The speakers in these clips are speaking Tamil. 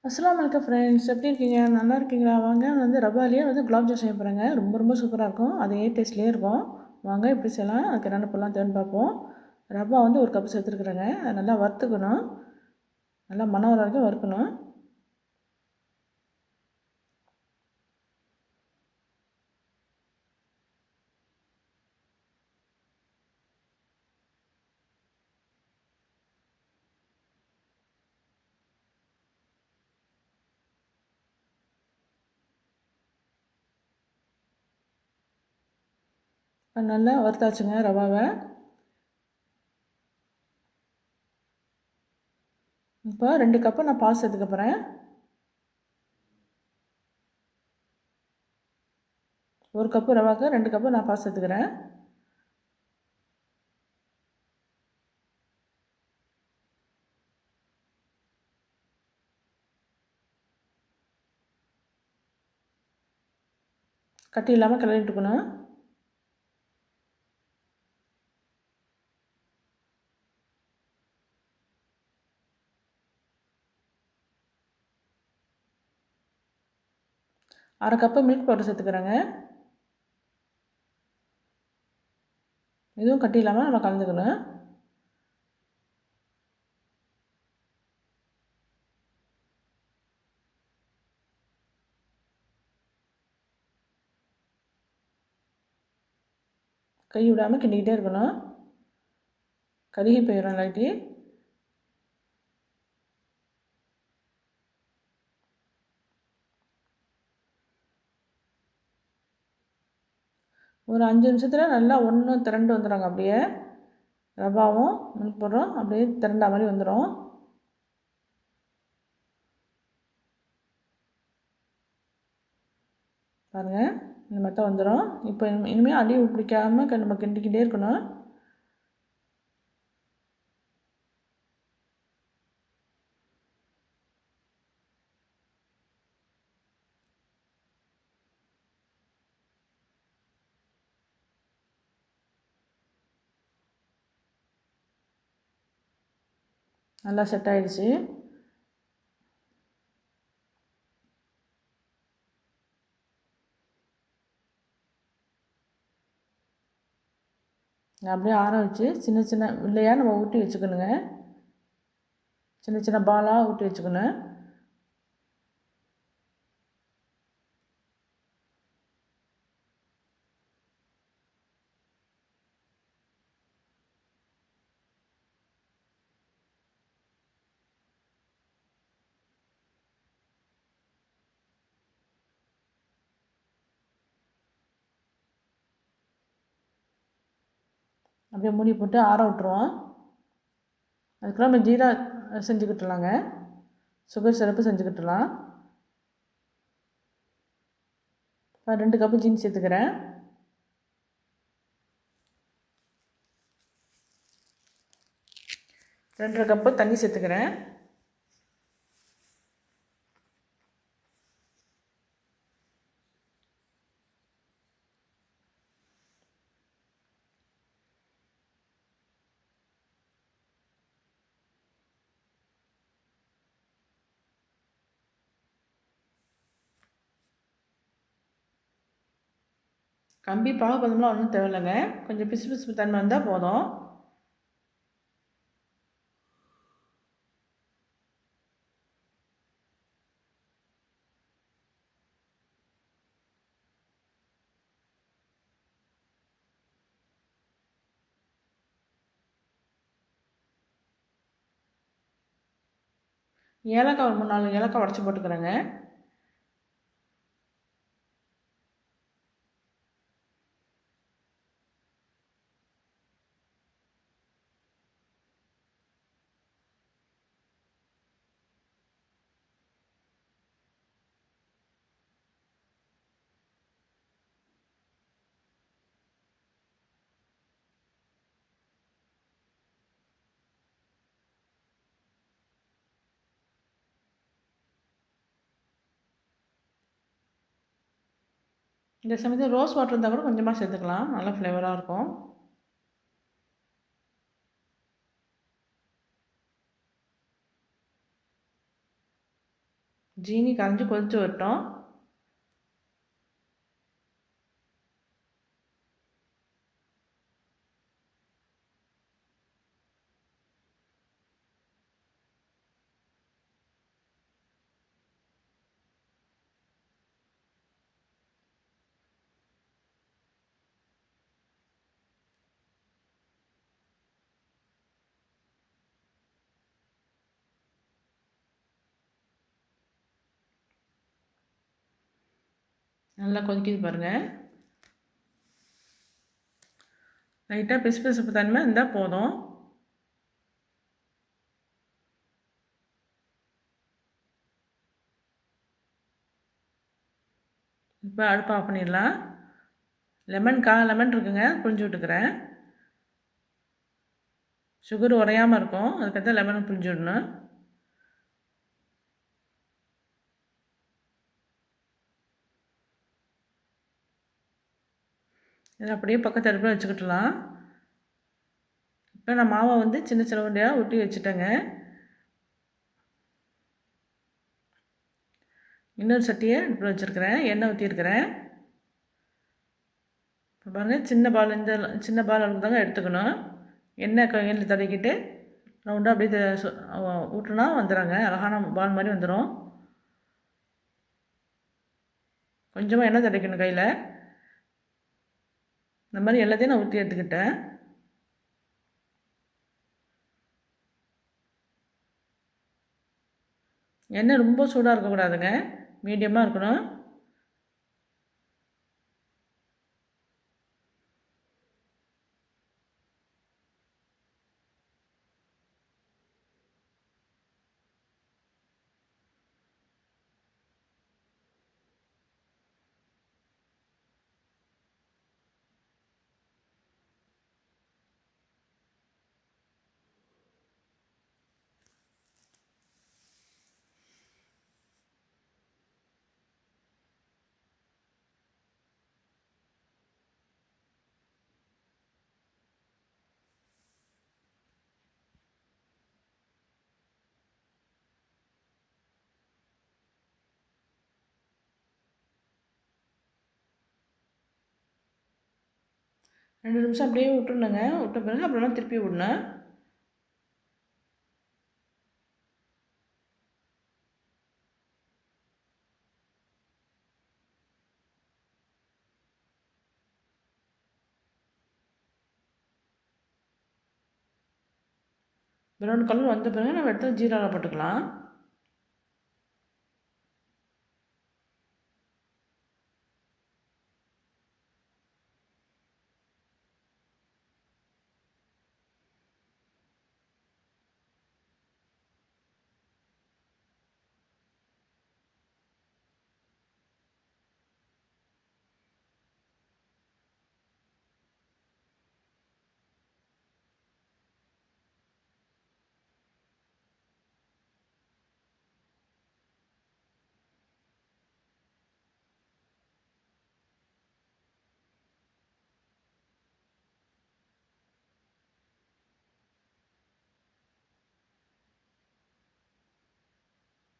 அஸ்ஸலாமு அலைக்கும் ஃப்ரெண்ட்ஸ், எப்படி இருக்கீங்க? நல்லா இருக்கீங்களா? வாங்க ரவாலேயே குலாப் ஜாம் செய்ய போகிறேங்க. ரொம்ப ரொம்ப சூப்பராக இருக்கும். அதே டேஸ்ட்லேயே இருக்கும். வாங்க எப்படி செய்யலாம், அதுக்கு என்னென்ன பண்ணலாம் தேவைன்னு பார்ப்போம். ரவா 1 கப் சேர்த்துருக்குறேங்க. அதை நல்லா வறுத்துக்கணும். நல்லா மணம் வர வரைக்கும் வறுக்கணும். நல்லா வறுத்தாச்சுங்க ரவாவை. இப்போ 2 கப்பு நான் பால் சேர்த்துக்க போகிறேன். 1 கப்பு ரவாவுக்கு 2 கப்பு நான் பால் சேர்த்துக்கிறேன். கட்டி இல்லாமல் கிளறிட்டுக்கணும். அரை கப்பு மில்க் பவுடர் சேர்த்துக்கிறேங்க. இதுவும் கட்டி இல்லாமல் நம்ம கலந்துக்கணும். கை விடாமல் கிண்டிக்கிட்டே இருக்கணும். கருகி போயிடும் இல்லாட்டி. ஒரு 5 நிமிஷத்தில் நல்லா ஒன்று திரண்டு வந்துடுங்க. அப்படியே ரவாவும் மில்க் பவுடரும் அப்படியே திரண்டா மாதிரி வந்துடும். பாருங்கள், இந்த மாதிரி தான் வந்துடும். இப்போ இனிமேல் அடி பிடிக்காமல் நம்ம கிண்டிக்கிட்டே இருக்கணும். நல்லா செட் ஆகிடுச்சு. அப்படியே ஆற வச்சு சின்ன சின்ன இல்லையா நம்ம ஊட்டி வச்சுக்கணுங்க. சின்ன சின்ன பாலாக ஊட்டி வச்சுக்கணும். அப்படியே மூடி போட்டு ஆற விட்டுருவோம். அதுக்கெல்லாம் நம்ம ஜீரா செஞ்சுக்கிட்டுலாங்க. சுகர் சிரப்பு செஞ்சுக்கிட்டுலாம். இப்போ 2 கப்பு ஜீனி சேர்த்துக்கிறேன். 2.5 கப்பு தண்ணி சேர்த்துக்கிறேன். கம்பி பாகுபதம்லாம் ஒன்றும் தேவையில்லைங்க. கொஞ்சம் பிசு பிசுப்பு தன்மை வந்தால் போதும். ஏலக்காய் ஒரு 3-4 ஏலக்காய் உடச்சி போட்டுக்கிறேங்க. இந்த சமயத்தில் ரோஸ் வாட்டர் இருந்தால் கூட கொஞ்சமாக சேர்த்துக்கலாம். நல்லா ஃப்ளேவராக இருக்கும். ஜீனி கரைஞ்சி கொதித்து வரட்டும். நல்லா கொதிக்குது பாருங்கள். லைட்டாக பிசுபிசுப்பு தன்மை இருந்தால் போதும். இப்போ அடுப்பு ஆஃப் பண்ணிடலாம். லெமன் இருக்குங்க, புழிஞ்சு விட்டுக்கிறேன். சுகர் உறையாமல் இருக்கும், அதுக்கடுத்து லெமன் புழிஞ்சு விடணும். இதை அப்படியே பக்கத்து அடுப்பில் வச்சுக்கிட்டலாம். இப்போ நான் மாவை வந்து சின்ன சின்ன உருண்டையாக ஊட்டி வச்சுட்டேங்க. இன்னொரு சட்டியை அடுப்பில் வச்சுருக்கிறேன், எண்ணெய் ஊற்றிருக்கிறேன். இப்போ பாருங்கள், சின்ன பால் அளவுக்கு தாங்க எடுத்துக்கணும். எண்ணெய் கையில் தடவிக்கிட்டு ரவுண்டாக அப்படியே ஊட்டுனா வந்துடுறாங்க, அழகான பால் மாதிரி வந்துடும். கொஞ்சமாக எண்ணெய் தடவிக்கணும் கையில். இந்த மாதிரி எல்லாத்தையும் நான் ஊற்றி எடுத்துக்கிட்டேன். எண்ணெய் ரொம்ப சூடாக இருக்கக்கூடாதுங்க, மீடியமாக இருக்கணும். ரெண்டு நிமிஷம் அப்படியே விட்டுணுங்க. விட்ட பிறகு அப்புறமா திருப்பி விடணும். ப்ரௌன் கலர் வந்த பிறகு நம்ம எடுத்து ஜீராவில் போட்டுக்கலாம்.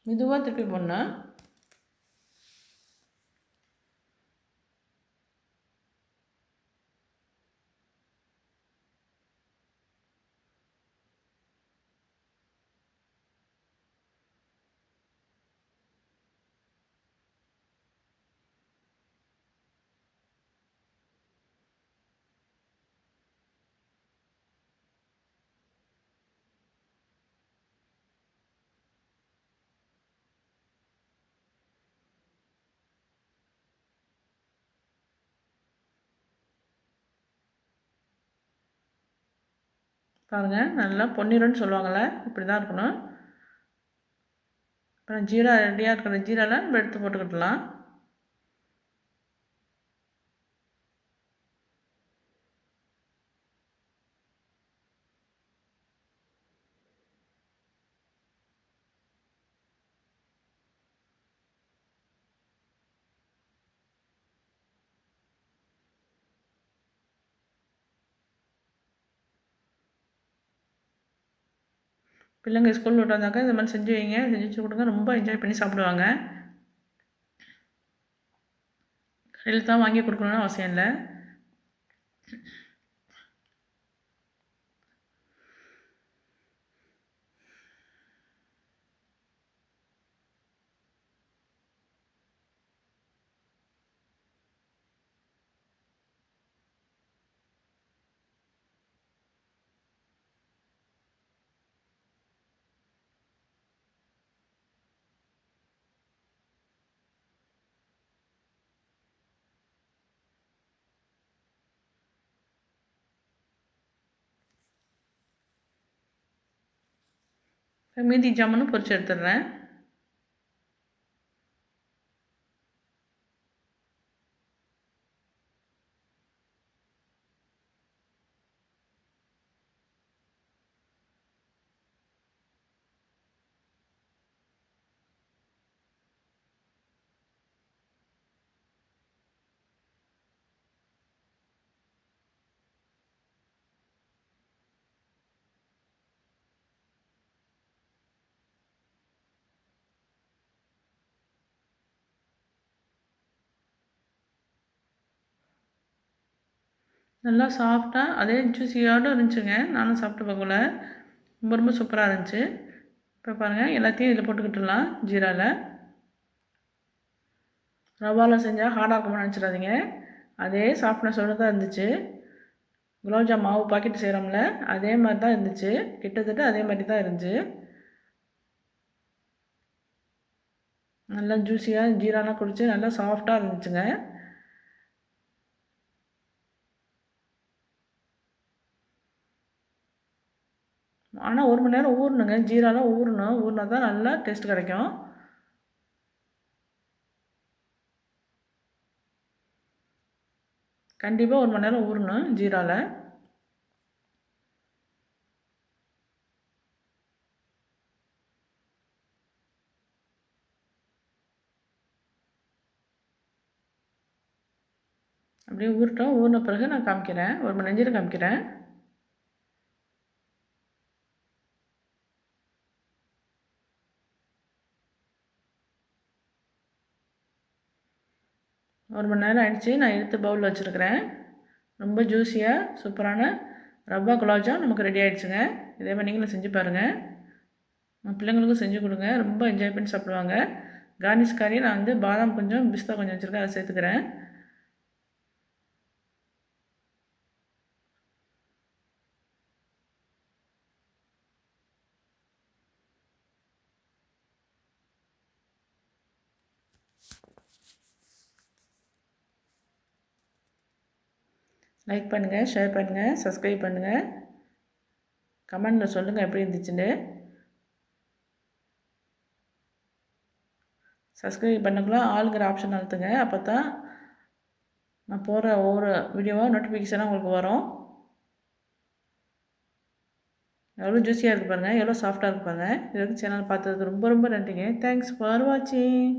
மெதுவாக திருப்பி போடணும். பாருங்கள், நல்லா பொன்னிறம்னு சொல்லுவாங்கள்ல, இப்படி தான் இருக்கணும். அப்புறம் ஜீரா ரெடியாக இருக்கிற ஜீராலாம் நம்ம எடுத்து போட்டுக்கிடலாம். பிள்ளைங்க ஸ்கூல் விட்டு வந்தாக்கா இந்த மாதிரி செஞ்சு வைங்க, செஞ்சு வச்சு கொடுங்க, ரொம்ப என்ஜாய் பண்ணி சாப்பிடுவாங்க. கடையில் தான் வாங்கி கொடுக்கணுன்னு அவசியம் இல்லை. மீதி ஜாமுனும் பொரிச்சு எடுத்துடுறேன். நல்லா சாஃப்டாக அதே ஜூஸியோடு இருந்துச்சுங்க. நானும் சாப்பிட்டு பார்க்கல, ரொம்ப ரொம்ப சூப்பராக இருந்துச்சு. இப்போ பாருங்கள், எல்லாத்தையும் இதில் போட்டுக்கிட்டுலாம். ஜீராவில் ரவாவில் செஞ்சால் ஹார்டாக இருக்கும்னு நினச்சிடாதீங்க. அதே சாஃப்ட்னஸோடு தான் இருந்துச்சு. குலாப்ஜாம் மாவு பாக்கெட் செய்கிறோம்ல, அதே மாதிரி தான் இருந்துச்சு. கிட்டத்தட்ட அதே மாதிரி தான் இருந்துச்சு. நல்லா ஜூஸியாக ஜீராலாம் குடிச்சு நல்லா சாஃப்டாக இருந்துச்சுங்க. ஆனால் 1 மணி நேரம் ஊறணுங்க. ஜீராலாம் ஊறணும். ஊறினா தான் நல்லா டேஸ்ட் கிடைக்கும். கண்டிப்பாக 1 மணி நேரம் ஊறணும் ஜீராவில். அப்படியே ஊறட்டும். ஊறின பிறகு நான் காமிக்கிறேன், 1 மணி நேரம் காமிக்கிறேன். ஒரு மணி நேரம் ஆகிடுச்சி. நான் எடுத்து பவுலில் வச்சுருக்கிறேன். ரொம்ப ஜூஸியாக சூப்பரான ரவா குலாப்ஜாம் நமக்கு ரெடி ஆகிடுச்சுங்க. இதே மாதிரி நீங்களும் செஞ்சு பாருங்கள். பிள்ளைங்களுக்கும் செஞ்சு கொடுங்க, ரொம்ப என்ஜாய் பண்ணி சாப்பிடுவாங்க. கார்னிஷ்காரியை நான் வந்து பாதாம் கொஞ்சம் பிஸ்தா கொஞ்சம் வச்சுருக்கேன், அதை சேர்த்துக்கிறேன். லைக் பண்ணுங்கள், ஷேர் பண்ணுங்கள், சப்ஸ்கிரைப் பண்ணுங்கள். கமெண்டில் சொல்லுங்கள் எப்படி இருந்துச்சுன்னு. சப்ஸ்கிரைப் பண்ணக்குள்ள ஆளுங்கிற ஆப்ஷன் அழுத்துங்க. அப்போ தான் நான் போடுற ஒவ்வொரு வீடியோவாக நோட்டிஃபிகேஷனாக உங்களுக்கு வரும். எவ்வளோ ஜூஸியாக இருக்குது பாருங்கள், எவ்வளோ சாஃப்டாக இருக்குது பாருங்கள். இது வரைக்கும் சேனல் பார்த்ததுக்கு ரொம்ப ரொம்ப நன்றிங்க. தேங்க்ஸ் ஃபார் வாட்சிங்.